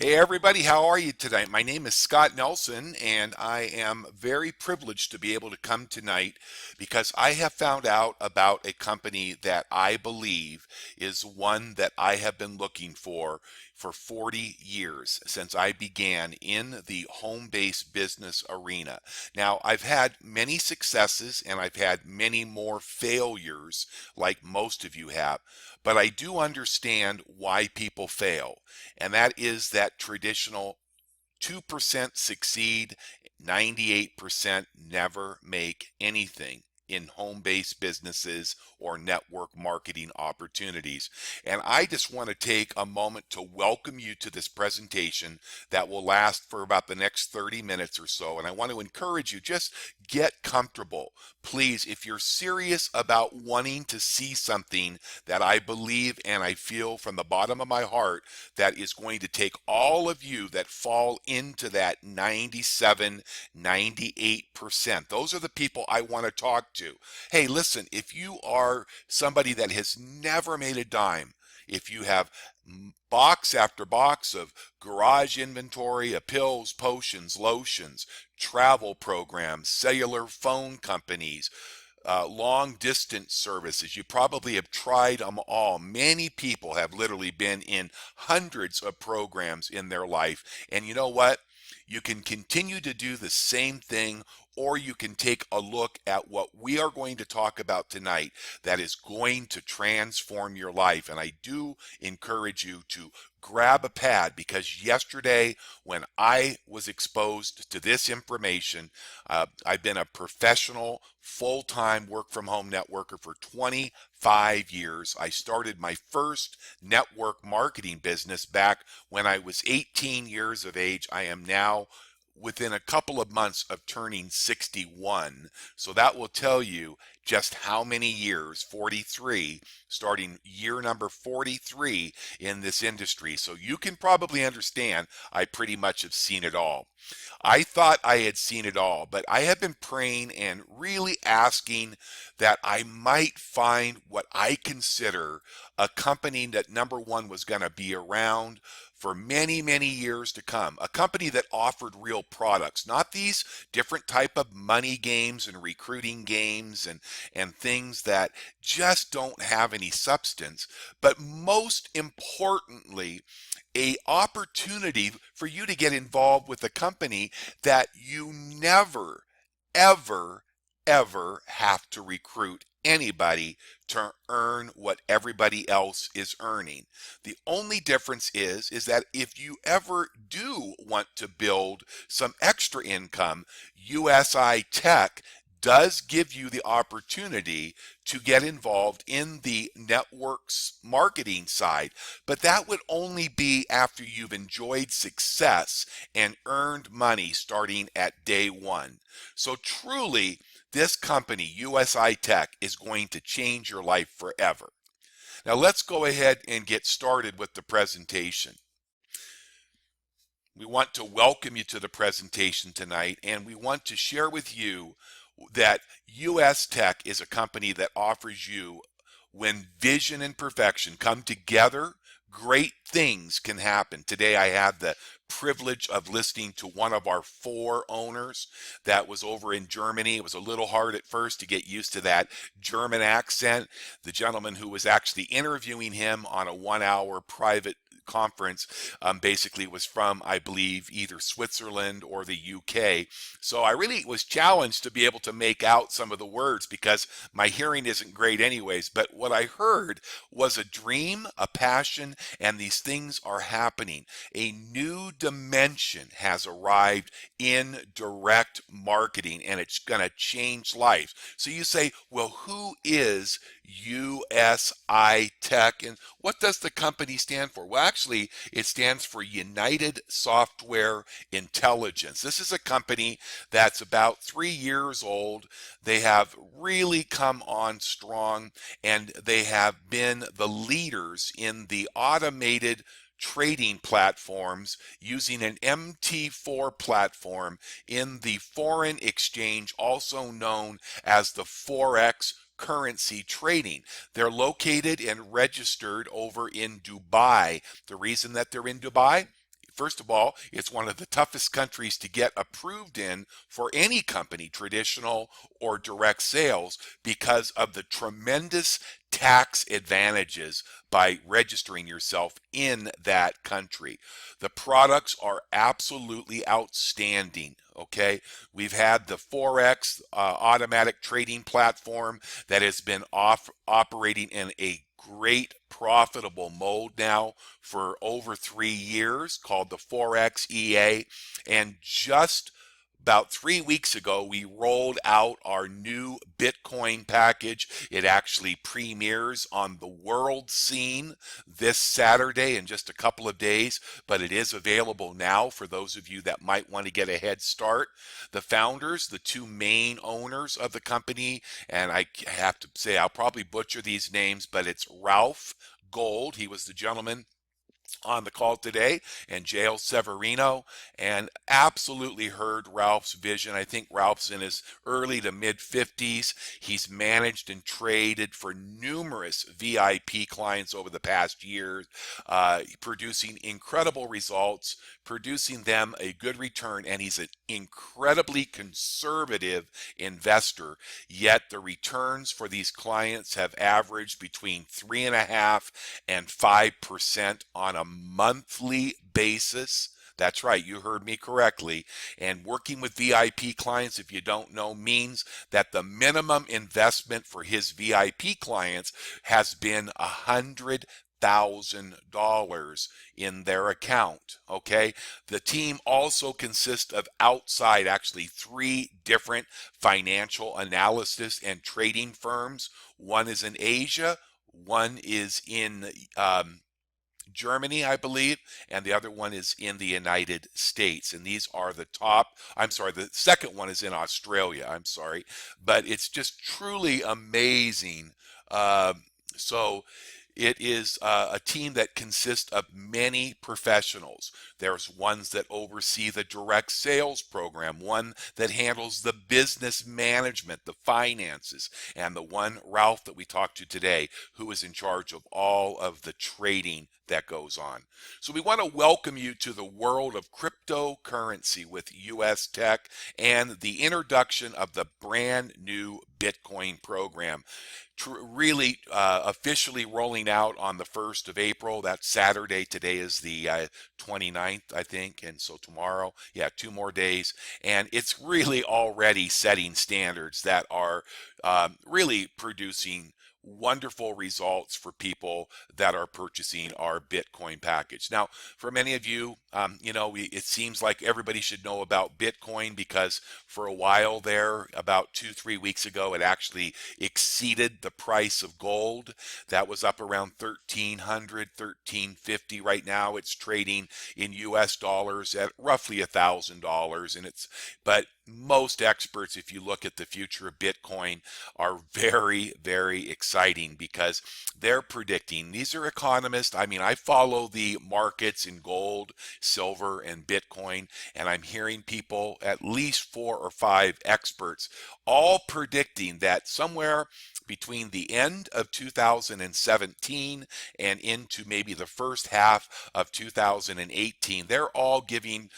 Hey everybody, how are you tonight? My name is Scott Nelson, and I am very privileged to be able to come tonight because I have found out about a company that I believe is one that I have been looking for 40 years since I began in the home-based business arena. Now, I've had many successes and I've had many more failures like most of you have, but I do understand why people fail, and that is that traditional 2% succeed, 98% never make anything in home-based businesses or network marketing opportunities. And I just want to take a moment to welcome you to this presentation that will last for about the next 30 minutes or so. And I want to encourage you, just get comfortable. Please, if you're serious about wanting to see something that I believe and I feel from the bottom of my heart that is going to take all of you that fall into that 97, 98%. Those are the people I want to talk to. Hey, listen, if you are somebody that has never made a dime, if you have box after box of garage inventory of pills, potions, lotions, travel programs, cellular phone companies, long distance services. You probably have tried them all. Many people have literally been in hundreds of programs in their life. And you know what? You can continue to do the same thing, or you can take a look at what we are going to talk about tonight that is going to transform your life. And I do encourage you to grab a pad, because yesterday when I was exposed to this information, I've been a professional full-time work from home networker for 25 years. I started my first network marketing business back when I was 18 years of age. I am now within a couple of months of turning 61. So that will tell you just how many years, 43, starting year number 43 in this industry. So you can probably understand I pretty much have seen it all. I thought I had seen it all, but I have been praying and really asking that I might find what I consider a company that, number one, was going to be around for many, many years to come. A company that offered real products, not these different type of money games and recruiting games and things that just don't have any substance, but most importantly, a opportunity for you to get involved with a company that you never, ever, ever have to recruit anybody to earn what everybody else is earning. The only difference is that if you ever do want to build some extra income, USI Tech does give you the opportunity to get involved in the network's marketing side, but that would only be after you've enjoyed success and earned money starting at day one. So truly, this company, USI Tech, is going to change your life forever. Now let's go ahead and get started with the presentation. We want to welcome you to the presentation tonight, and we want to share with you that US Tech is a company that offers you, when vision and perfection come together, great things can happen. Today I had the privilege of listening to one of our four owners that was over in Germany. It was a little hard at first to get used to that German accent. The gentleman who was actually interviewing him on a 1 hour private conference basically was from, I believe, either Switzerland or the UK. So I really was challenged to be able to make out some of the words because my hearing isn't great anyways. But what I heard was a dream, a passion, and these things are happening. A new dimension has arrived in direct marketing, and it's going to change lives. So you say, well, who is USI Tech, and what does the company stand for? Well, actually, it stands for United Software Intelligence. This is a company that's about 3 years old. They have really come on strong, and they have been the leaders in the automated trading platforms using an MT4 platform in the foreign exchange, also known as the Forex currency trading. They're located and registered over in Dubai. The reason that they're in Dubai, First of all, it's one of the toughest countries to get approved in for any company, traditional or direct sales, because of the tremendous tax advantages by registering yourself in that country. The products are absolutely outstanding. Okay, we've had the Forex automatic trading platform that has been operating in a great profitable mode now for over 3 years, called the Forex EA. And just about 3 weeks ago, we rolled out our new Bitcoin package. It actually premieres on the world scene this Saturday in just a couple of days, but it is available now for those of you that might want to get a head start. The founders, the two main owners of the company, and I have to say I'll probably butcher these names, but it's Ralph Gold. He was the gentleman on the call today, and Jael Severino, and absolutely heard Ralph's vision. I think Ralph's in his early to mid 50s. He's managed and traded for numerous VIP clients over the past year, producing incredible results, producing them a good return, and he's an incredibly conservative investor. Yet the returns for these clients have averaged between 3.5% and 5% on a monthly basis. That's right, you heard me correctly. And working with VIP clients, if you don't know, means that the minimum investment for his VIP clients has been $100,000 in their account. Okay, the team also consists of outside, actually 3 different financial analysis and trading firms. One is in Asia, one is in Germany, I believe, and the other one is in the United States. And these are the top. I'm sorry, the second one is in Australia. I'm sorry, but it's just truly amazing. So it is a team that consists of many professionals. There's ones that oversee the direct sales program, one that handles the business management, the finances, and the one, Ralph, that we talked to today, who is in charge of all of the trading that goes on. So we want to welcome you to the world of cryptocurrency with US Tech and the introduction of the brand new Bitcoin program. Really officially rolling out on the 1st of April. That's Saturday. Today is the 29th, I think. And so tomorrow, 2 more days. And it's really already setting standards that are really producing wonderful results for people that are purchasing our Bitcoin package. Now, for many of you, it seems like everybody should know about Bitcoin because for a while there, about 2-3 weeks ago, it actually exceeded the price of gold. That was up around 1,300, 1,350. Right now, it's trading in US dollars at roughly $1,000, but most experts, if you look at the future of Bitcoin, are very, very exciting because they're predicting. These are economists. I mean, I follow the markets in gold, silver, and Bitcoin, and I'm hearing people, at least 4 or 5 experts, all predicting that somewhere between the end of 2017 and into maybe the first half of 2018, they're all giving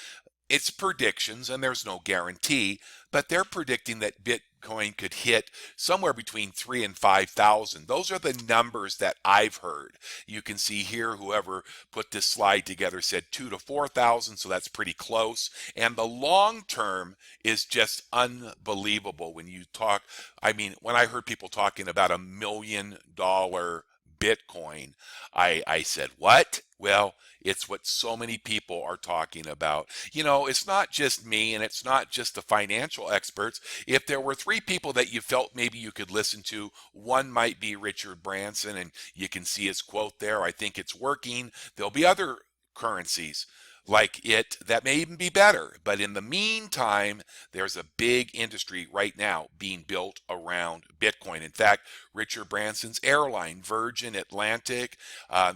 it's predictions, and there's no guarantee, but they're predicting that Bitcoin could hit somewhere between 3 and 5,000. Those are the numbers that I've heard. You can see here, whoever put this slide together said 2 to 4,000, so that's pretty close. And the long term is just unbelievable. When you talk, I mean, when I heard people talking about $1 million Bitcoin, I said, what? Well, it's what so many people are talking about. It's not just me and it's not just the financial experts. If there were 3 people that you felt maybe you could listen to, one might be Richard Branson, and you can see his quote there. I think it's working. There'll be other currencies like it that may even be better. But in the meantime, there's a big industry right now being built around Bitcoin. In fact, Richard Branson's airline, Virgin Atlantic,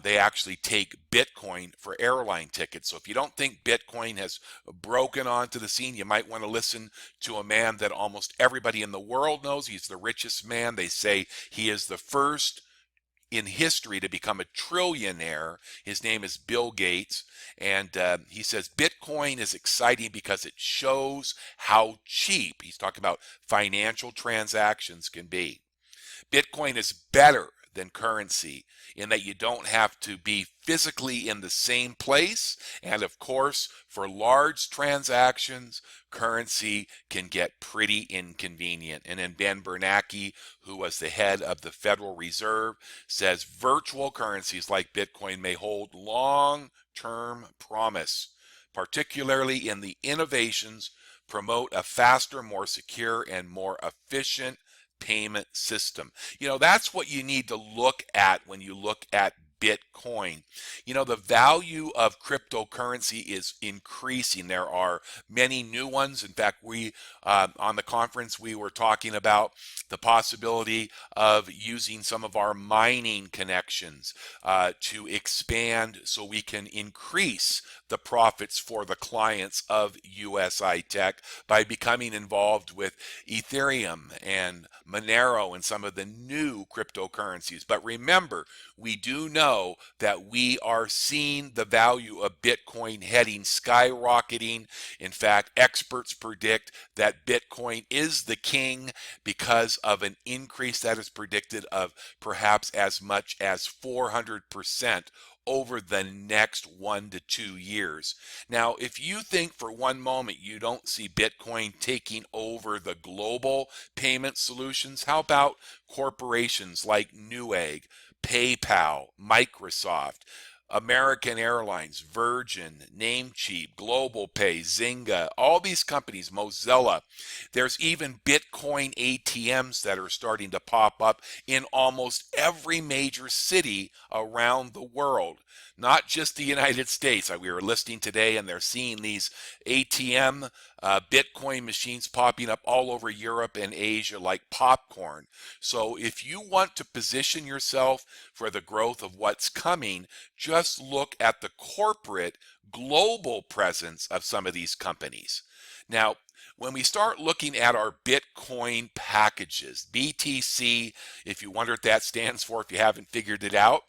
they actually take Bitcoin for airline tickets. So if you don't think Bitcoin has broken onto the scene, you might want to listen to a man that almost everybody in the world knows. He's the richest man. They say he is the first in history to become a trillionaire. His name is Bill Gates, and he says Bitcoin is exciting because it shows how cheap, he's talking about financial transactions, can be. Bitcoin is better than currency in that you don't have to be physically in the same place. And of course, for large transactions, currency can get pretty inconvenient. And then Ben Bernanke, who was the head of the Federal Reserve, says virtual currencies like Bitcoin may hold long-term promise, particularly in the innovations promote a faster, more secure, and more efficient payment system. That's what you need to look at when you look at Bitcoin. The value of cryptocurrency is increasing. There are many new ones. In fact, we on the conference we were talking about the possibility of using some of our mining connections to expand so we can increase the profits for the clients of USI Tech by becoming involved with Ethereum and Monero and some of the new cryptocurrencies. But remember, we do know that we are seeing the value of Bitcoin heading skyrocketing. In fact, experts predict that Bitcoin is the king because of an increase that is predicted of perhaps as much as 400% over the next 1 to 2 years. Now, if you think for one moment you don't see Bitcoin taking over the global payment solutions, how about corporations like Newegg, PayPal, Microsoft, American Airlines, Virgin, Namecheap, Global Pay, Zynga, all these companies, Mozilla. There's even Bitcoin ATMs that are starting to pop up in almost every major city around the world, not just the United States. We were listening today and they're seeing these ATM Bitcoin machines popping up all over Europe and Asia like popcorn. So if you want to position yourself for the growth of what's coming, just look at the corporate global presence of some of these companies. Now, when we start looking at our Bitcoin packages, BTC, if you wonder what that stands for, if you haven't figured it out,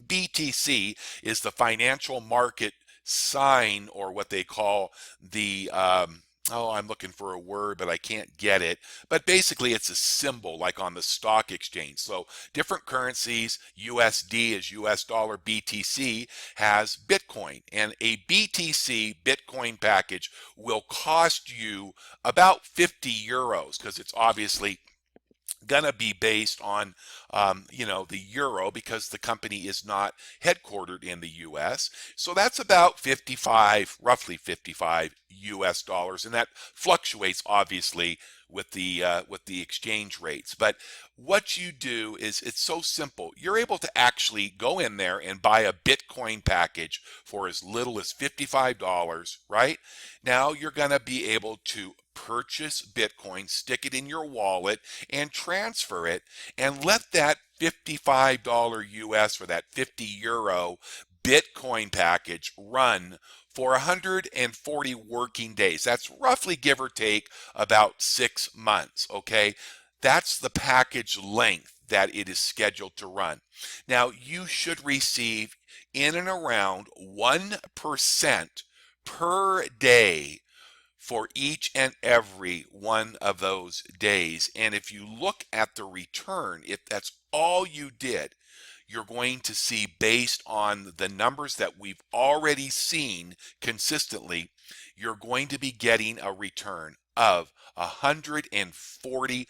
BTC is the financial market sign, or what they call the I'm looking for a word, but I can't get it. But basically, it's a symbol like on the stock exchange. So different currencies, USD is US dollar, BTC has Bitcoin. And a BTC Bitcoin package will cost you about 50 euros because it's obviously gonna be based on the euro because the company is not headquartered in the US. So that's about 55, roughly 55 US dollars, and that fluctuates obviously with the exchange rates. But what you do is it's so simple. You're able to actually go in there and buy a Bitcoin package for as little as $55, right? Now you're going to be able to purchase Bitcoin, stick it in your wallet, and transfer it, and let that $55 US or that 50 euro Bitcoin package run for 140 working days. That's roughly, give or take, about 6 months, okay? That's the package length that it is scheduled to run. Now, you should receive in and around 1% per day for each and every one of those days. And if you look at the return, if that's all you did, you're going to see, based on the numbers that we've already seen consistently, you're going to be getting a return of 140%.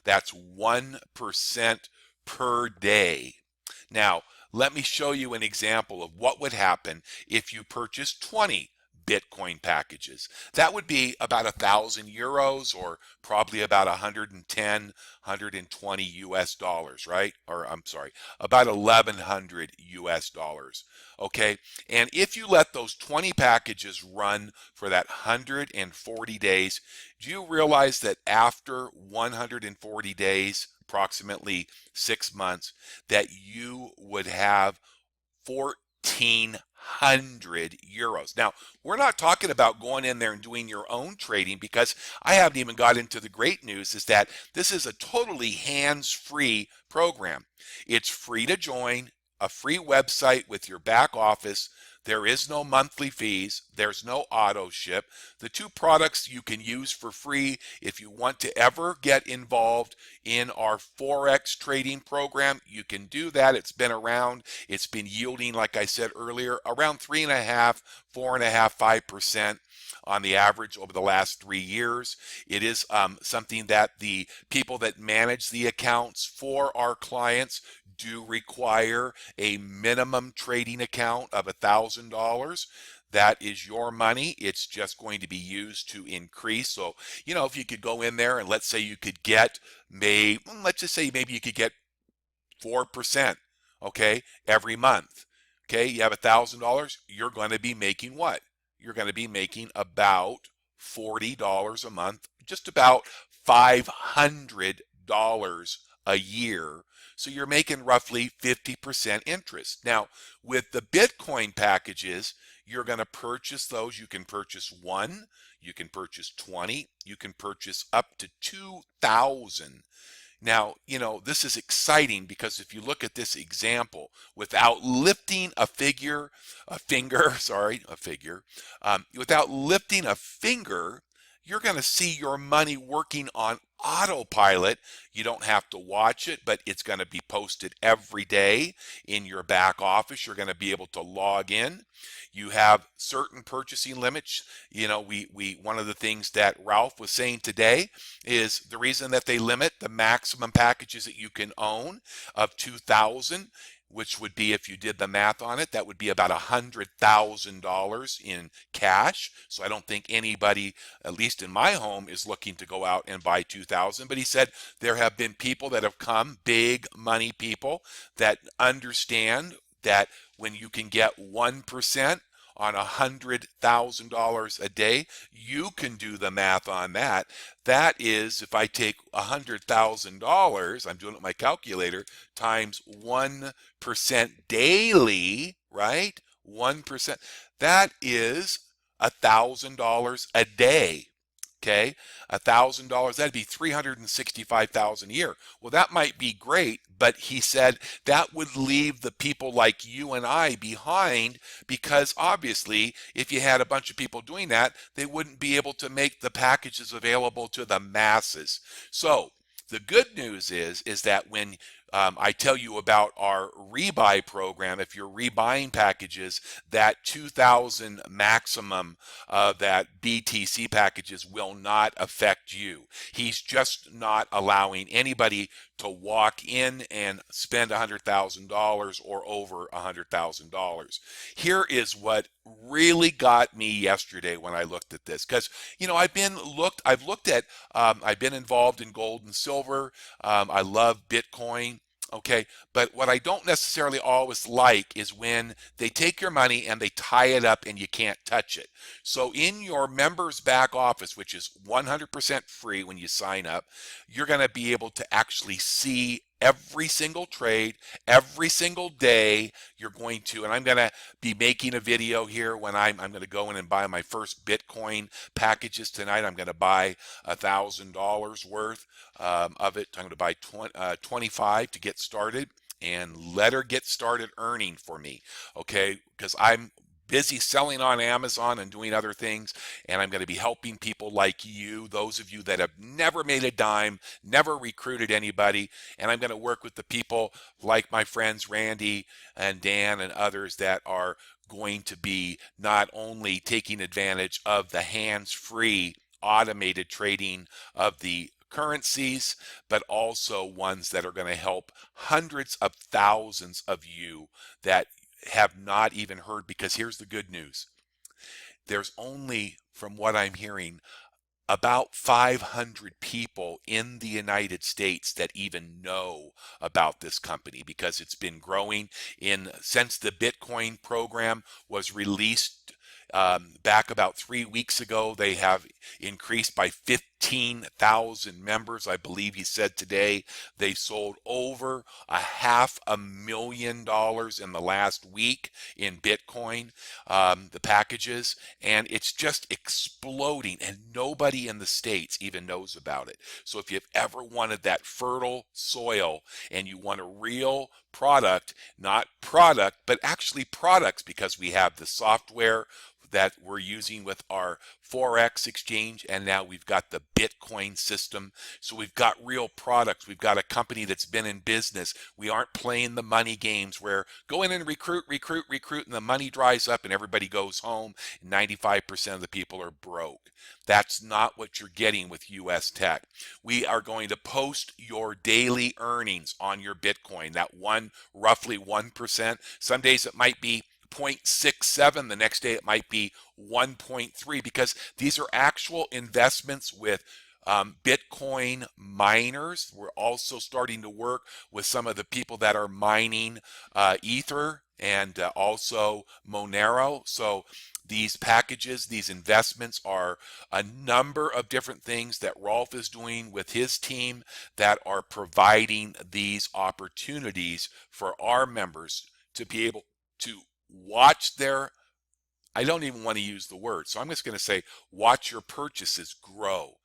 That's 1% per day. Now, let me show you an example of what would happen if you purchase 20 Bitcoin packages. That would be about 1,000 euros, or probably about 110, 120 US dollars, right? Or I'm sorry, about 1,100 US dollars. Okay. And if you let those 20 packages run for that 140 days, do you realize that after 140 days, approximately 6 months, that you would have 1,400 €500. Now, we're not talking about going in there and doing your own trading, because I haven't even got into the great news is that this is a totally hands-free program. It's free to join, a free website with your back office. There is no monthly fees. There's no auto ship. The two products you can use for free if you want to ever get involved in our Forex trading program. You can do that. It's been around. It's been yielding, like I said earlier, around 3.5, 4.5, 5% on the average over the last 3 years. It is something that the people that manage the accounts for our clients do require a minimum trading account of $1,000. That is your money. It's just going to be used to increase. So, if you could go in there and let's say you could get, let's just say maybe you could get 4%, okay, every month. Okay, you have $1,000, you're going to be making what? You're going to be making about $40 a month, just about $500 a year. So you're making roughly 50% interest. Now, with the Bitcoin packages, you're going to purchase those. You can purchase one, you can purchase 20, you can purchase up to 2,000. Now, this is exciting because if you look at this example, without lifting without lifting a finger, you're going to see your money working on autopilot. You don't have to watch it, but it's going to be posted every day in your back office. You're going to be able to log in. You have certain purchasing limits. One of the things that Ralph was saying today is the reason that they limit the maximum packages that you can own of 2,000, which would be, if you did the math on it, that would be about $100,000 in cash. So I don't think anybody, at least in my home, is looking to go out and buy 2,000. But he said there have been people that have come, big money people, that understand that when you can get 1% on $100,000 a day, you can do the math on that. That is, if I take $100,000, I'm doing it with my calculator, times 1% daily, right? 1%, that is $1,000 a day. Okay, $1,000, that'd be $365,000 a year. Well, that might be great, but he said that would leave the people like you and I behind, because obviously, if you had a bunch of people doing that, they wouldn't be able to make the packages available to the masses. So the good news is that when I tell you about our rebuy program, if you're rebuying packages, that 2,000 maximum that BTC packages will not affect you. He's just not allowing anybody to walk in and spend $100,000 or over $100,000. Here is what really got me yesterday when I looked at this, because I've been involved in gold and silver. I love Bitcoin. Okay, but what I don't necessarily always like is when they take your money and they tie it up and you can't touch it. So in your members back office, which is 100% free when you sign up, you're going to be able to actually see every single trade, every single day. You're going to, and I'm going to be making a video here when I'm going to go in and buy my first Bitcoin packages tonight. I'm going to buy $1,000 worth of it. I'm going to buy 25 to get started, and let her get started earning for me, okay? Because I'm busy selling on Amazon and doing other things, and I'm going to be helping people like you, those of you that have never made a dime, never recruited anybody, and I'm going to work with the people like my friends Randy and Dan and others that are going to be not only taking advantage of the hands-free automated trading of the currencies, but also ones that are going to help hundreds of thousands of you that have not even heard. Because here's the good news. There's only, from what I'm hearing, about 500 people in the United States that even know about this company, because it's been growing since the Bitcoin program was released back about 3 weeks ago. They have increased by 15,000 members. I believe he said today they sold over $500,000 in the last week in Bitcoin, the packages, and it's just exploding, and nobody in the States even knows about it. So if you've ever wanted that fertile soil and you want a real product, not product, but actually products, because we have the software that we're using with our Forex exchange, and now we've got the Bitcoin system. So we've got real products. We've got a company that's been in business. We aren't playing the money games where go in and recruit, and the money dries up and everybody goes home and 95% of the people are broke. That's not what you're getting with US Tech. We are going to post your daily earnings on your Bitcoin, that roughly 1%. Some days it might be 0.67, the next day it might be 1.3, because these are actual investments with Bitcoin miners. We're also starting to work with some of the people that are mining Ether and also Monero. So these packages, these investments are a number of different things that Rolf is doing with his team that are providing these opportunities for our members to be able to watch their, I don't even want to use the word, so I'm just going to say watch your purchases grow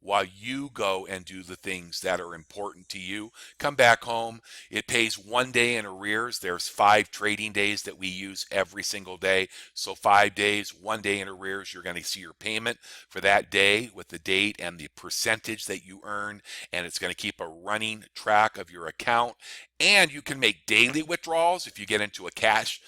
while you go and do the things that are important to you. Come back home. It pays 1 day in arrears. There's 5 trading days that we use every single day. So 5 days, 1 day in arrears, you're going to see your payment for that day with the date and the percentage that you earn, and it's going to keep a running track of your account. And you can make daily withdrawals if you get into a cash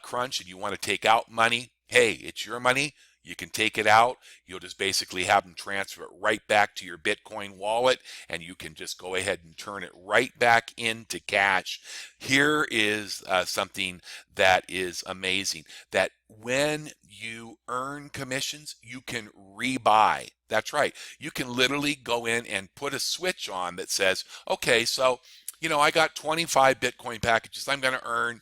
crunch and you want to take out money. Hey, it's your money. You can take it out. You'll just basically have them transfer it right back to your Bitcoin wallet, and you can just go ahead and turn it right back into cash. Here is something that is amazing, that when you earn commissions, you can rebuy. That's right. You can literally go in and put a switch on that says, okay, so I got 25 Bitcoin packages. I'm going to earn,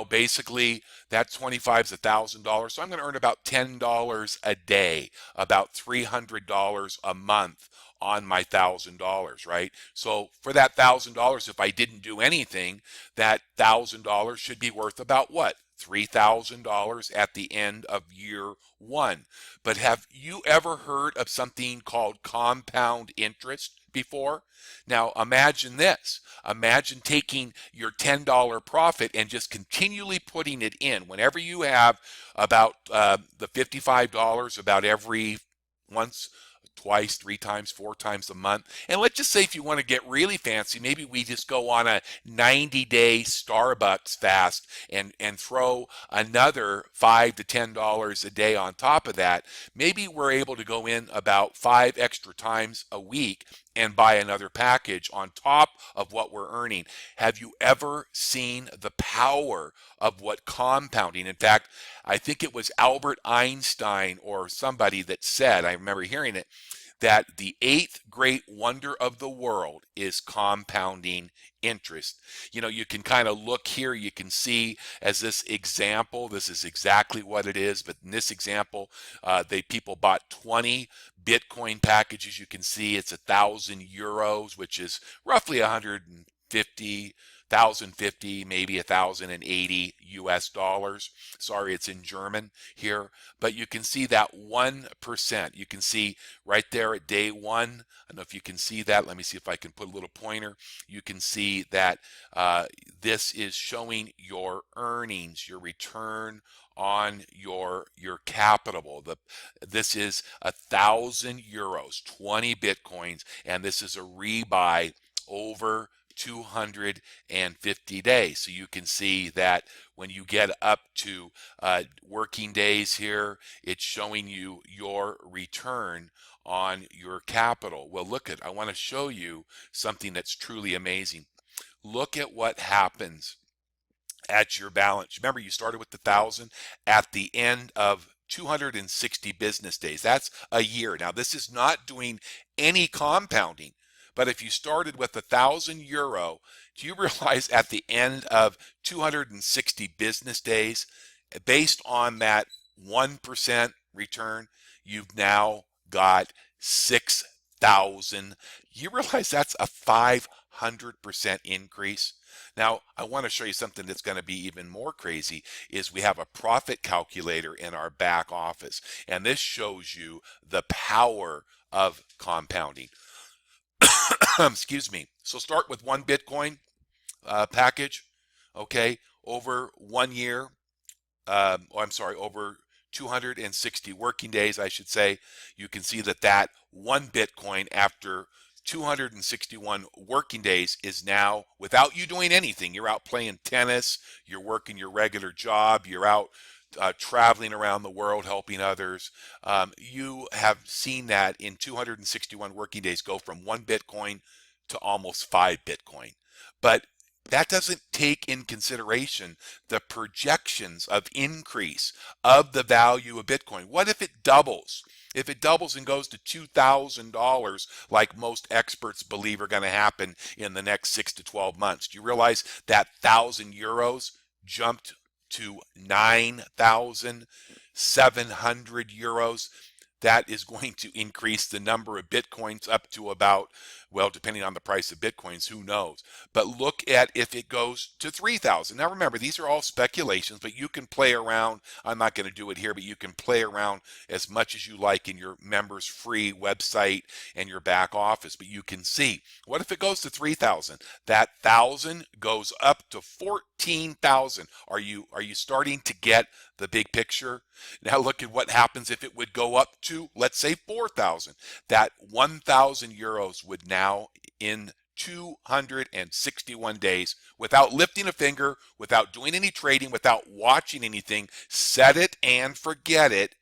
basically that 25 is $1,000. So I'm going to earn about $10 a day, about $300 a month on my $1,000, right? So for that $1,000, if I didn't do anything, that $1,000 should be worth about what? $3,000 at the end of year one. But have you ever heard of something called compound interest before? Now imagine this. Imagine taking your $10 profit and just continually putting it in. Whenever you have about the $55, about every once, twice, 3 times, 4 times a month. And let's just say if you want to get really fancy, maybe we just go on a 90-day Starbucks fast and throw another $5 to $10 a day on top of that. Maybe we're able to go in about 5 extra times a week and buy another package on top of what we're earning. Have you ever seen the power of what compounding? In fact, I think it was Albert Einstein or somebody that said, I remember hearing it, that the 8th great wonder of the world is compounding interest. You can kind of look here, you can see as this example, this is exactly what it is, but in this example, people bought 20 Bitcoin packages. You can see it's 1,000 euros, which is roughly 1,050, maybe 1,080 US dollars. Sorry, it's in German here, but you can see that 1%. You can see right there at day one. I don't know if you can see that. Let me see if I can put a little pointer. You can see that this is showing your earnings, your return on your capital. This is 1,000 euros, 20 Bitcoins, and this is a rebuy over 250 days. So you can see that when you get up to working days here, it's showing you your return on your capital. Well, I want to show you something that's truly amazing. Look at what happens at your balance. Remember, you started with the 1,000 at the end of 260 business days. That's a year. Now, this is not doing any compounding, but if you started with 1,000 euro, do you realize at the end of 260 business days, based on that 1% return, you've now got You realize that's a 500% increase? Now, I want to show you something that's going to be even more crazy is we have a profit calculator in our back office, and this shows you the power of compounding. Excuse me. So start with one Bitcoin package, okay, over 1 year, I'm sorry, over 260 working days, I should say. You can see that that one Bitcoin after 261 working days is now, without you doing anything, you're out playing tennis, you're working your regular job, you're out traveling around the world helping others. You have seen that in 261 working days go from one Bitcoin to almost five Bitcoin. But that doesn't take in consideration the projections of increase of the value of Bitcoin. What if it doubles? If it doubles and goes to $2,000, like most experts believe are going to happen in the next 6 to 12 months, do you realize that 1,000 euros jumped to 9,700 euros? That is going to increase the number of Bitcoins up to about, well, depending on the price of Bitcoins, who knows? But look at if it goes to 3,000. Now remember, these are all speculations, but you can play around. I'm not going to do it here, but you can play around as much as you like in your members free website and your back office. But you can see, what if it goes to 3,000? That 1,000 goes up to 14,000. Are you starting to get the big picture? Now look at what happens if it would go up to, let's say, 4,000. That 1,000 euros would now, in 261 days, without lifting a finger, without doing any trading, without watching anything, set it and forget it,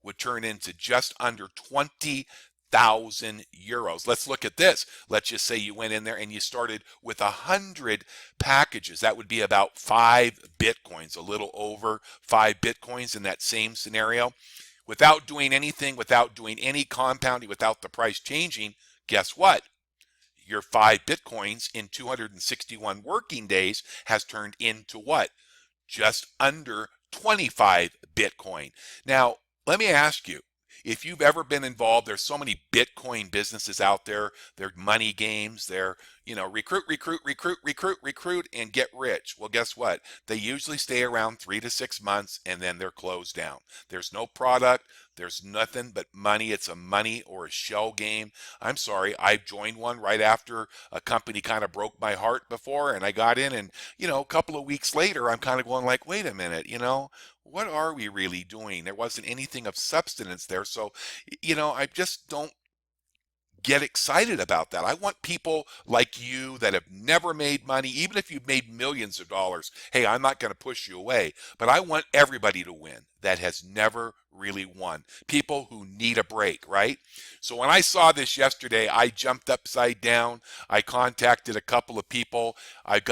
would turn into just under 20,000 euros. Let's look at this. Let's just say you went in there and you started with 100 packages. That would be about 5 Bitcoins, a little over 5 Bitcoins in that same scenario. Without doing anything, without doing any compounding, without the price changing, guess what? Your 5 Bitcoins in 261 working days has turned into what? Just under 25 Bitcoin. Now, let me ask you, if you've ever been involved, there's so many Bitcoin businesses out there. They're money games. They're, recruit, recruit, recruit, recruit, recruit, and get rich. Well, guess what? They usually stay around 3 to 6 months and then they're closed down. There's no product. There's nothing but money. It's a money or a shell game. I'm sorry. I joined one right after a company kind of broke my heart before, and I got in, and, a couple of weeks later, I'm kind of going like, wait a minute, what are we really doing? There wasn't anything of substance there. So, I just don't get excited about that. I want people like you that have never made money, even if you've made millions of dollars. Hey, I'm not going to push you away, but I want everybody to win that has never really won. People who need a break, right? So when I saw this yesterday, I jumped upside down. I contacted a couple of people. I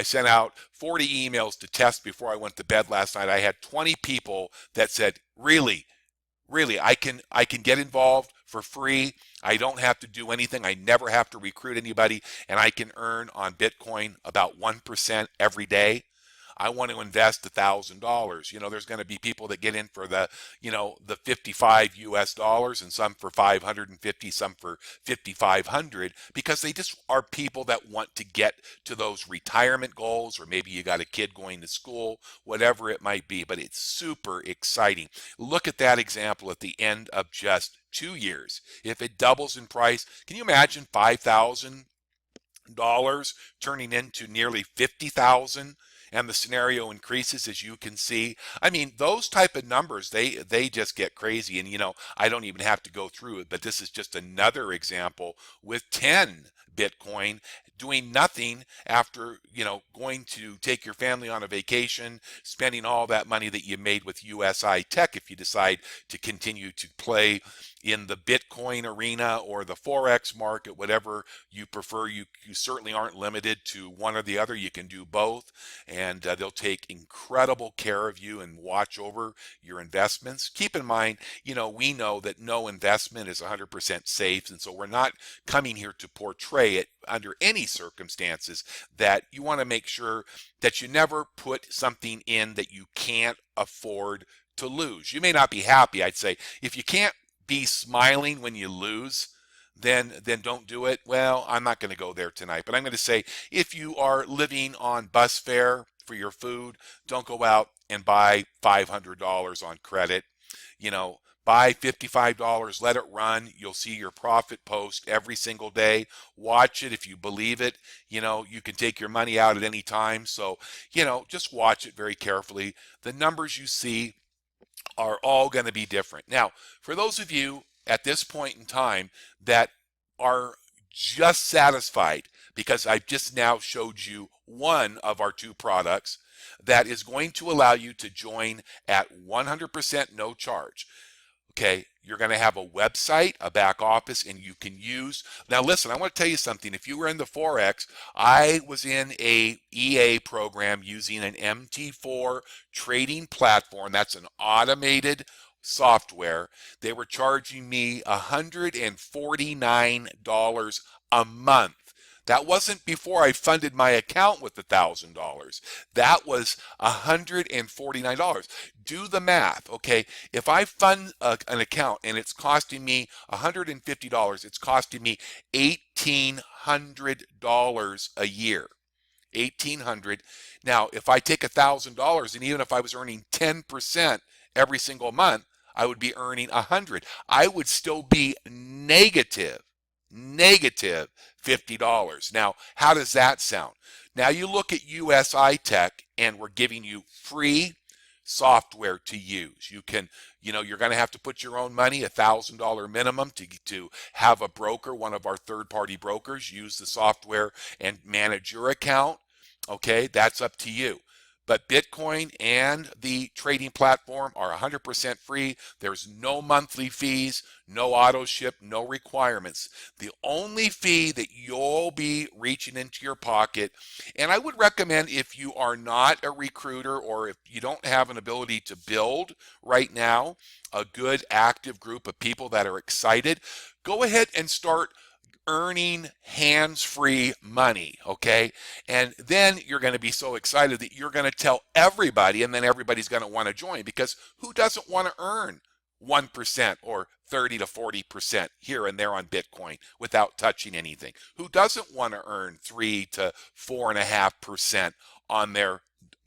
sent out 40 emails to test before I went to bed last night. I had 20 people that said, really, I can get involved for free. I don't have to do anything. I never have to recruit anybody, and I can earn on Bitcoin about 1% every day. I want to invest $1,000. There's going to be people that get in for the 55 US dollars, and some for 550, some for 5,500, because they just are people that want to get to those retirement goals, or maybe you got a kid going to school, whatever it might be. But it's super exciting. Look at that example at the end of just 2 years. If it doubles in price, can you imagine $5,000 turning into nearly 50,000, and the scenario increases, as you can see? I mean, those type of numbers, they just get crazy. And I don't even have to go through it, but this is just another example with 10 Bitcoin doing nothing after, going to take your family on a vacation, spending all that money that you made with USI Tech. If you decide to continue to play in the Bitcoin arena or the Forex market, whatever you prefer, you certainly aren't limited to one or the other. You can do both, and they'll take incredible care of you and watch over your investments. Keep in mind, we know that no investment is 100% safe, and so we're not coming here to portray it under any circumstances. That you want to make sure that you never put something in that you can't afford to lose. You may not be happy, I'd say. If you can't be smiling when you lose, then don't do it. Well, I'm not going to go there tonight, but I'm going to say if you are living on bus fare for your food, don't go out and buy $500 on credit. You know, buy $55, let it run. You'll see your profit post every single day. Watch it if you believe it. You know, you can take your money out at any time. So, just watch it very carefully. The numbers you see are all going to be different. Now, for those of you at this point in time that are just satisfied because I've just now showed you one of our two products that is going to allow you to join at 100% no charge. Okay, you're going to have a website, a back office, and you can use. Now, listen, I want to tell you something. If you were in the Forex, I was in a EA program using an MT4 trading platform. That's an automated software. They were charging me $149 a month. That wasn't before I funded my account with $1,000. That was $149. Do the math, okay? If I fund an account and it's costing me $150, it's costing me $1,800 a year. 1,800. Now, if I take $1,000 and even if I was earning 10% every single month, I would be earning 100. I would still be negative $50. Now, how does that sound? Now you look at USI Tech and we're giving you free software to use. You can, you're going to have to put your own money, $1,000 minimum to have a broker, one of our third-party brokers, use the software and manage your account. Okay, that's up to you. But Bitcoin and the trading platform are 100% free. There's no monthly fees, no auto ship, no requirements. The only fee that you'll be reaching into your pocket, and I would recommend if you are not a recruiter or if you don't have an ability to build right now a good active group of people that are excited, go ahead and start earning hands-free money, okay? And then you're going to be so excited that you're going to tell everybody, and then everybody's going to want to join, because who doesn't want to earn 1% or 30 to 40% here and there on Bitcoin without touching anything? Who doesn't want to earn 3 to 4.5% on their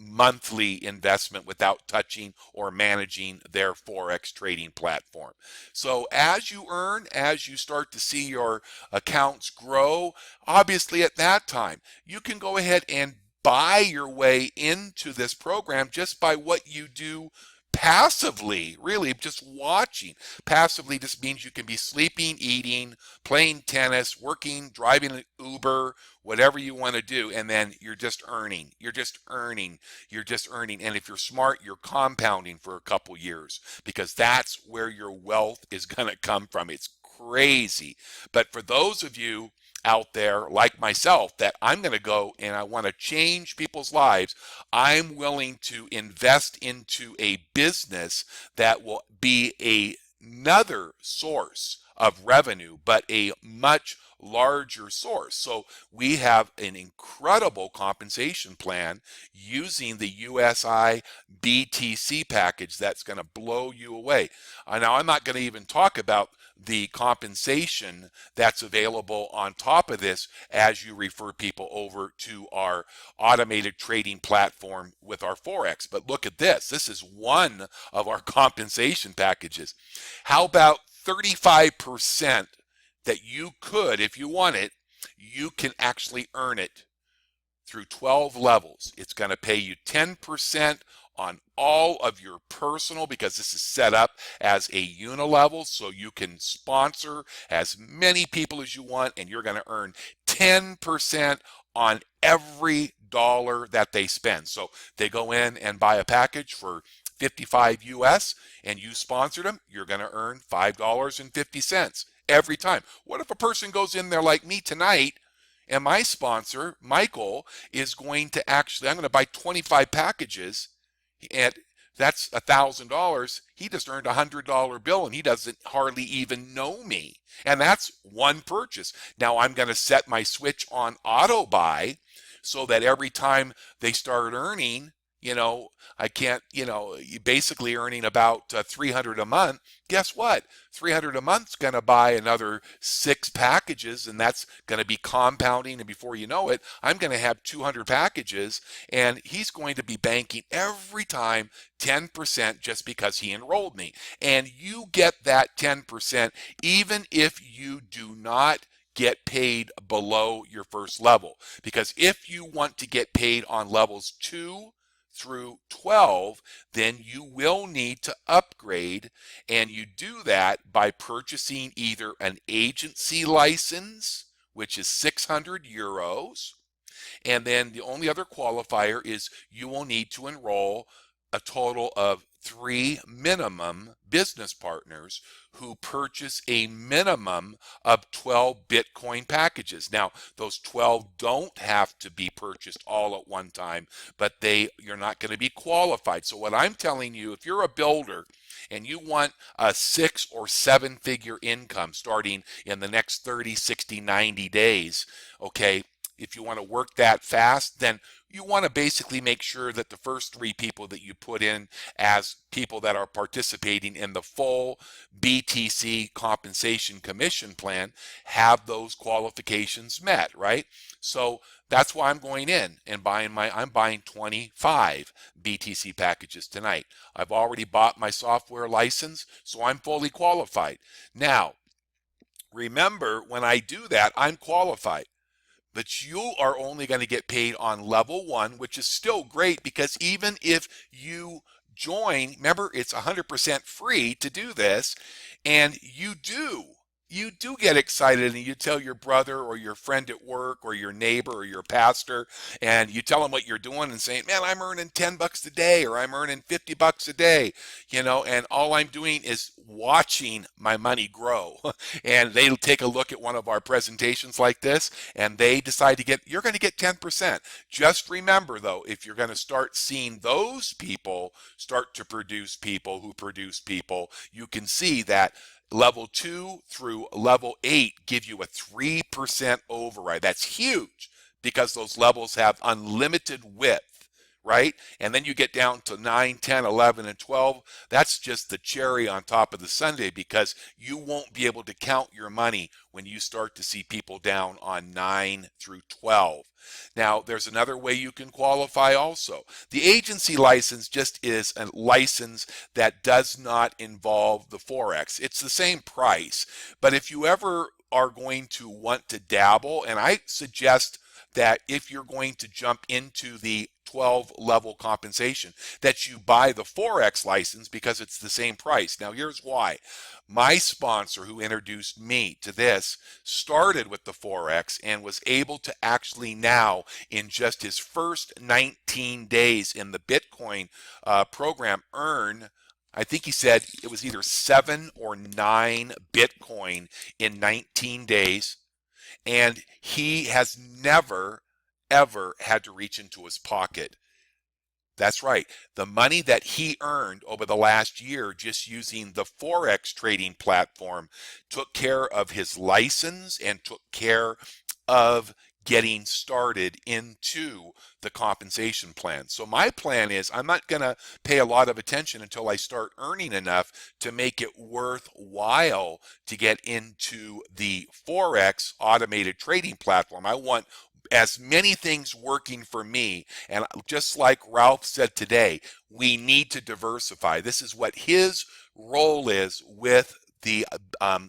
monthly investment without touching or managing their Forex trading platform? So as you earn, as you start to see your accounts grow, obviously at that time, you can go ahead and buy your way into this program just by what you do passively, really just watching. Passively just means you can be sleeping, eating, playing tennis, working, driving an Uber, whatever you want to do, and then you're just earning. You're just earning. You're just earning. And if you're smart, you're compounding for a couple years, because that's where your wealth is going to come from. It's crazy. But for those of you out there like myself that I'm going to go and I want to change people's lives, I'm willing to invest into a business that will be another source of revenue, but a much larger source. So we have an incredible compensation plan using the USI BTC package that's going to blow you away. Now, I'm not going to even talk about the compensation that's available on top of this as you refer people over to our automated trading platform with our Forex. But look at this. This is one of our compensation packages. How about 35% that you could, if you want it, you can actually earn it through 12 levels. It's going to pay you 10% on all of your personal, because this is set up as a unilevel, so you can sponsor as many people as you want, and you're going to earn 10% on every dollar that they spend. So they go in and buy a package for 55 US and you sponsored them, you're going to earn $5.50 every time. What if a person goes in there like me tonight, and my sponsor, Michael, is going to actually, I'm going to buy 25 packages, and that's $1,000. He just earned a $100 bill, and he doesn't hardly even know me. And that's one purchase. Now I'm going to set my switch on auto buy so that every time they start earning, you know, I can't, you basically earning about 300 a month. Guess what? 300 a month's going to buy another 6 packages, and that's going to be compounding. And before you know it, I'm going to have 200 packages, and he's going to be banking every time 10% just because he enrolled me. And you get that 10% even if you do not get paid below your first level. Because if you want to get paid on levels 2 through 12, then you will need to upgrade. And you do that by purchasing either an agency license, which is 600 euros. And then the only other qualifier is you will need to enroll a total of 3 minimum business partners who purchase a minimum of 12 Bitcoin packages. Now, those 12 don't have to be purchased all at one time, but you're not going to be qualified. So what I'm telling you, if you're a builder and you want a 6 or 7 figure income starting in the next 30, 60, 90 days, okay, if you want to work that fast, then you want to basically make sure that the first 3 people that you put in as people that are participating in the full BTC compensation commission plan have those qualifications met, right? So that's why I'm going in and I'm buying 25 BTC packages tonight. I've already bought my software license, so I'm fully qualified. Now, remember, when I do that, I'm qualified. But you are only going to get paid on level 1, which is still great because even if you join, remember, it's 100% free to do this, and you do get excited and you tell your brother or your friend at work or your neighbor or your pastor, and you tell them what you're doing and saying, man, I'm earning 10 bucks a day or I'm earning 50 bucks a day, and all I'm doing is watching my money grow. And they take a look at one of our presentations like this and they decide you're going to get 10%. Just remember though, if you're going to start seeing those people start to produce people who produce people, you can see that level 2 through level 8 give you a 3% override. That's huge because those levels have unlimited width, right? And then you get down to 9, 10, 11, and 12. That's just the cherry on top of the sundae because you won't be able to count your money when you start to see people down on 9 through 12. Now, there's another way you can qualify also. The agency license just is a license that does not involve the Forex. It's the same price, but if you ever are going to want to dabble, and I suggest that if you're going to jump into the 12 level compensation, that you buy the Forex license because it's the same price. Now, here's why. My sponsor who introduced me to this started with the Forex and was able to actually now, in just his first 19 days in the Bitcoin program, earn, I think he said it was either 7 or 9 Bitcoin in 19 days. And he has never, ever had to reach into his pocket. That's right. The money that he earned over the last year just using the Forex trading platform took care of his license and took care of getting started into the compensation plan. So my plan is I'm not going to pay a lot of attention until I start earning enough to make it worthwhile to get into the Forex automated trading platform. I want as many things working for me. And just like Ralph said today, we need to diversify. This is what his role is with the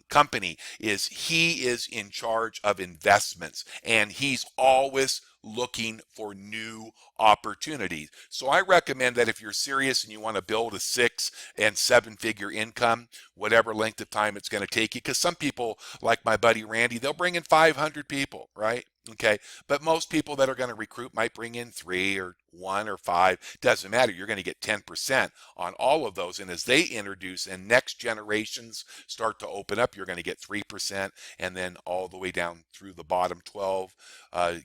company. Is he is in charge of investments and he's always looking for new opportunities. So I recommend that if you're serious and you want to build a 6 and 7 figure income, whatever length of time it's going to take you, because some people like my buddy Randy, they'll bring in 500 people, right? Okay, but most people that are going to recruit might bring in 3 or 1 or 5. Doesn't matter. You're going to get 10% on all of those. And as they introduce and next generations start to open up, you're going to get 3%. And then all the way down through the bottom 12,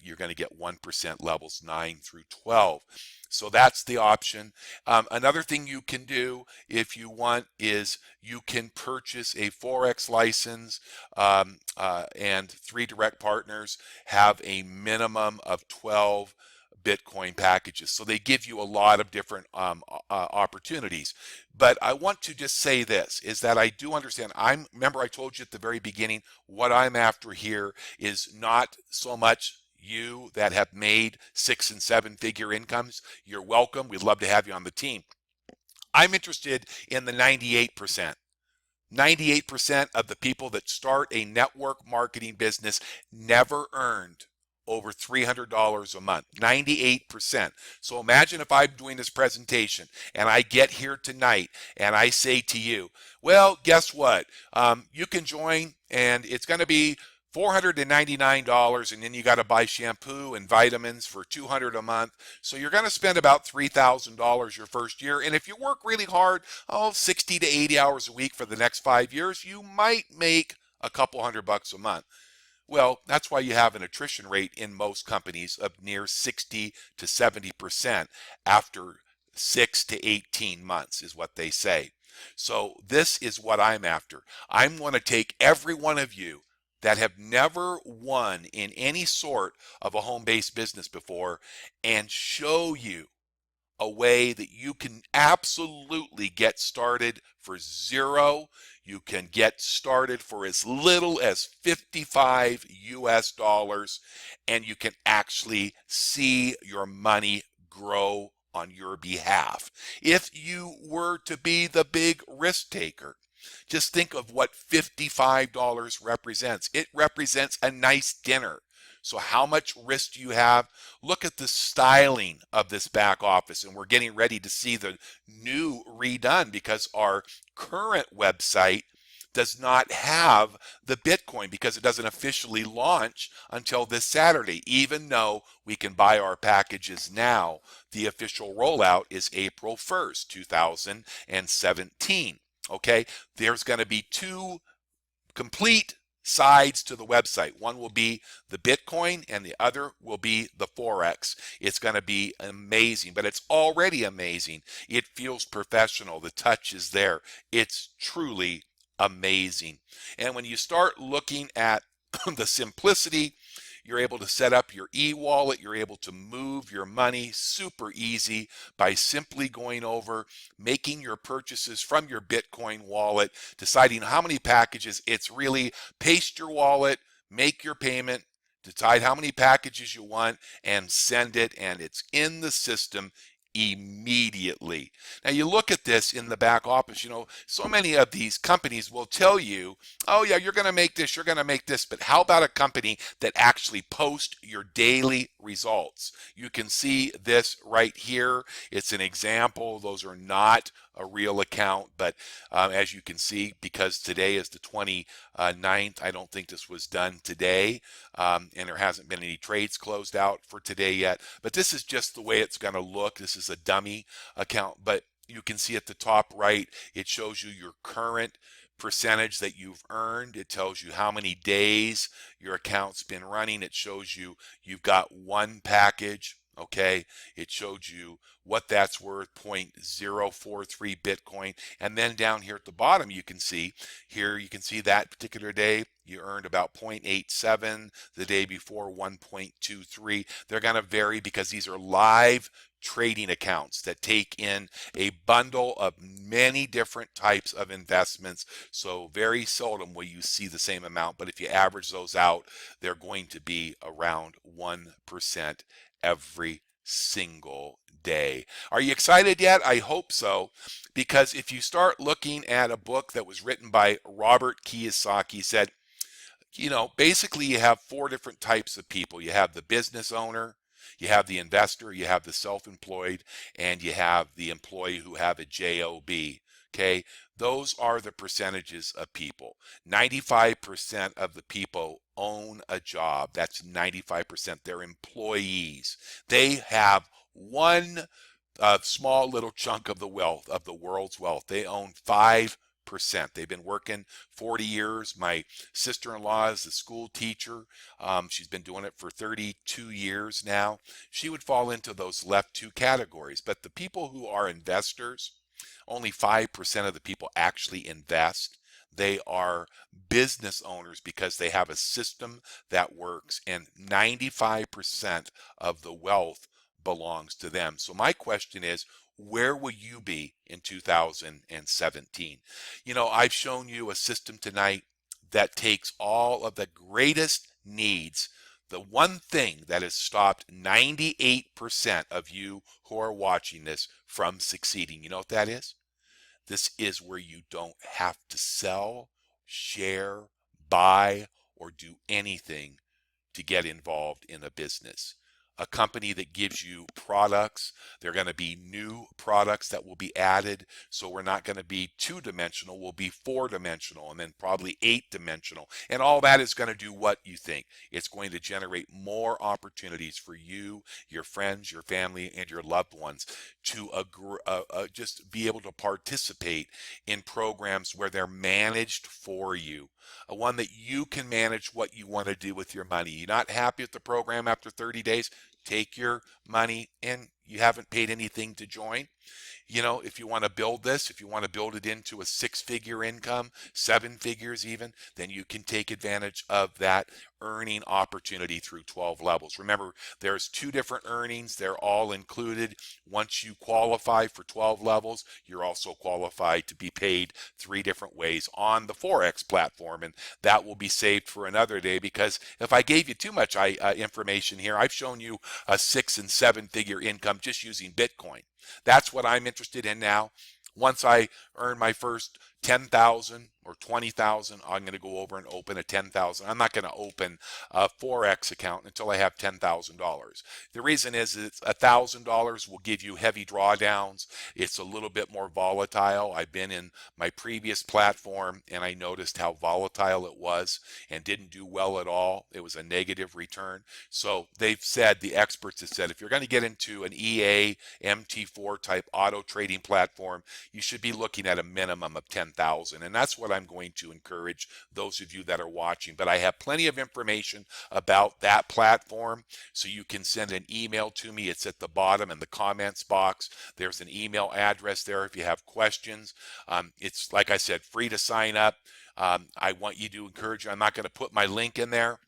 you're going to get 1% levels 9 through 12. So that's the option. Another thing you can do if you want is you can purchase a Forex license, and 3 direct partners have a minimum of 12 Bitcoin packages. So they give you a lot of different opportunities. But I want to just say this is that I do understand. Remember I told you at the very beginning, what I'm after here is not so much you that have made 6 and 7 figure incomes. You're welcome. We'd love to have you on the team. I'm interested in the 98%. 98% of the people that start a network marketing business never earned over $300 a month. 98%. So imagine if I'm doing this presentation and I get here tonight and I say to you, well, guess what? You can join and it's going to be $499, and then you got to buy shampoo and vitamins for $200 a month. So you're going to spend about $3,000 your first year. And if you work really hard, 60 to 80 hours a week for the next 5 years, you might make a couple $100 a month. Well, that's why you have an attrition rate in most companies of near 60 to 70% after 6 to 18 months is what they say. So this is what I'm after. I'm going to take every one of you that have never won in any sort of a home-based business before and show you a way that you can absolutely get started for zero. You can get started for as little as 55 US dollars, and you can actually see your money grow on your behalf. If you were to be the big risk taker, just think of what $55 represents. It represents a nice dinner. So how much risk do you have? Look at the styling of this back office, and we're getting ready to see the new redone because our current website does not have the Bitcoin because it doesn't officially launch until this Saturday, even though we can buy our packages now. The official rollout is April 1st, 2017. Okay, there's going to be two complete sides to the website. One will be the Bitcoin and the other will be the Forex. It's going to be amazing, but it's already amazing. It feels professional. The touch is there. It's truly amazing. And when you start looking at the simplicity, you're able to set up your e-wallet. You're able to move your money super easy by simply going over, making your purchases from your Bitcoin wallet, deciding how many packages. It's really paste your wallet, make your payment, decide how many packages you want, and send it, and it's in the system immediately. Now you look at this in the back office, so many of these companies will tell you, oh yeah, you're going to make this, you're going to make this, but how about a company that actually posts your daily results? You can see this right here. It's an example. Those are not a real account, but as you can see, because today is the 29th, I don't think this was done today, and there hasn't been any trades closed out for today yet, but this is just the way it's going to look. This is a dummy account, but you can see at the top right, it shows you your current percentage that you've earned. It tells you how many days your account's been running. It shows you you've got one package. Okay, it showed you what that's worth, 0.043 Bitcoin. And then down here at the bottom, you can see that particular day, you earned about 0.87, the day before 1.23. They're going to vary because these are live trading accounts that take in a bundle of many different types of investments. So very seldom will you see the same amount, but if you average those out, they're going to be around 1% every single day. Are you excited yet? I hope so, because if you start looking at a book that was written by Robert Kiyosaki, said, basically you have four different types of people. You have the business owner, you have the investor, you have the self-employed, and you have the employee who have a job. Okay, those are the percentages of people. 95% of the people own a job. That's 95%. They're employees. They have one small little chunk of the wealth, of the world's wealth. They own 5%. They've been working 40 years. My sister-in-law is a school teacher. She's been doing it for 32 years now. She would fall into those left two categories. But the people who are investors, only 5% of the people actually invest. They are business owners because they have a system that works, and 95% of the wealth belongs to them. So my question is, where will you be in 2017? I've shown you a system tonight that takes all of the greatest needs. The one thing that has stopped 98% of you who are watching this from succeeding, you know what that is? This is where you don't have to sell, share, buy, or do anything to get involved in a business. A company that gives you products. There are going to be new products that will be added. So we're not going to be two-dimensional. We'll be four-dimensional and then probably eight-dimensional. And all that is going to do what you think. It's going to generate more opportunities for you, your friends, your family, and your loved ones to just be able to participate in programs where they're managed for you. One that you can manage what you want to do with your money. You're not happy with the program after 30 days, take your money and you haven't paid anything to join. If you want to build this, if you want to build it into a six-figure income, seven figures even, then you can take advantage of that earning opportunity through 12 levels. Remember, there's two different earnings. They're all included. Once you qualify for 12 levels, you're also qualified to be paid three different ways on the Forex platform. And that will be saved for another day, because if I gave you too much information here, I've shown you a six and seven figure income just using Bitcoin. That's what I'm interested in now. Once I earn my first 10,000 or 20,000, I'm going to go over and open a 10,000. I'm not going to open a Forex account until I have $10,000. The reason is it's $1,000 will give you heavy drawdowns. It's a little bit more volatile. I've been in my previous platform and I noticed how volatile it was and didn't do well at all. It was a negative return. So they've said, the experts have said, if you're going to get into an EA MT4 type auto trading platform, you should be looking at a minimum of 10,000. And that's what I'm going to encourage those of you that are watching. But I have plenty of information about that platform, so you can send an email to me. It's at the bottom in the comments box. There's an email address there if you have questions. It's, like I said, free to sign up. I want you to encourage you. I'm not going to put my link in there,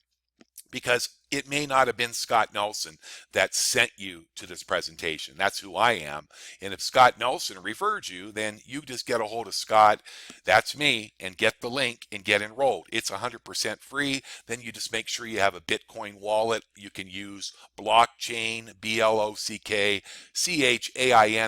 because it may not have been Scott Nelson that sent you to this presentation. That's who I am. And if Scott Nelson referred you, then you just get a hold of Scott, that's me, and get the link and get enrolled. It's 100% free. Then you just make sure you have a Bitcoin wallet. You can use Blockchain, BLOCKCHAIN,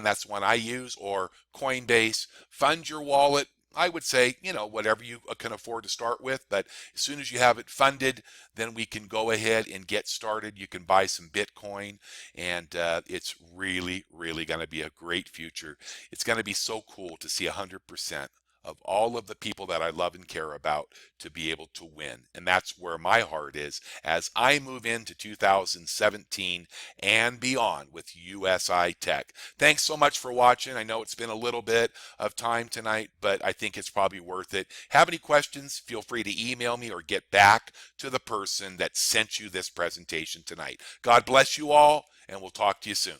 that's the one I use, or Coinbase. Fund your wallet. I would say, whatever you can afford to start with, but as soon as you have it funded, then we can go ahead and get started. You can buy some Bitcoin, and it's really, really going to be a great future. It's going to be so cool to see 100% of all of the people that I love and care about to be able to win. And that's where my heart is as I move into 2017 and beyond with USI Tech. Thanks so much for watching. I know it's been a little bit of time tonight, but I think it's probably worth it. Have any questions? Feel free to email me or get back to the person that sent you this presentation tonight. God bless you all, and we'll talk to you soon.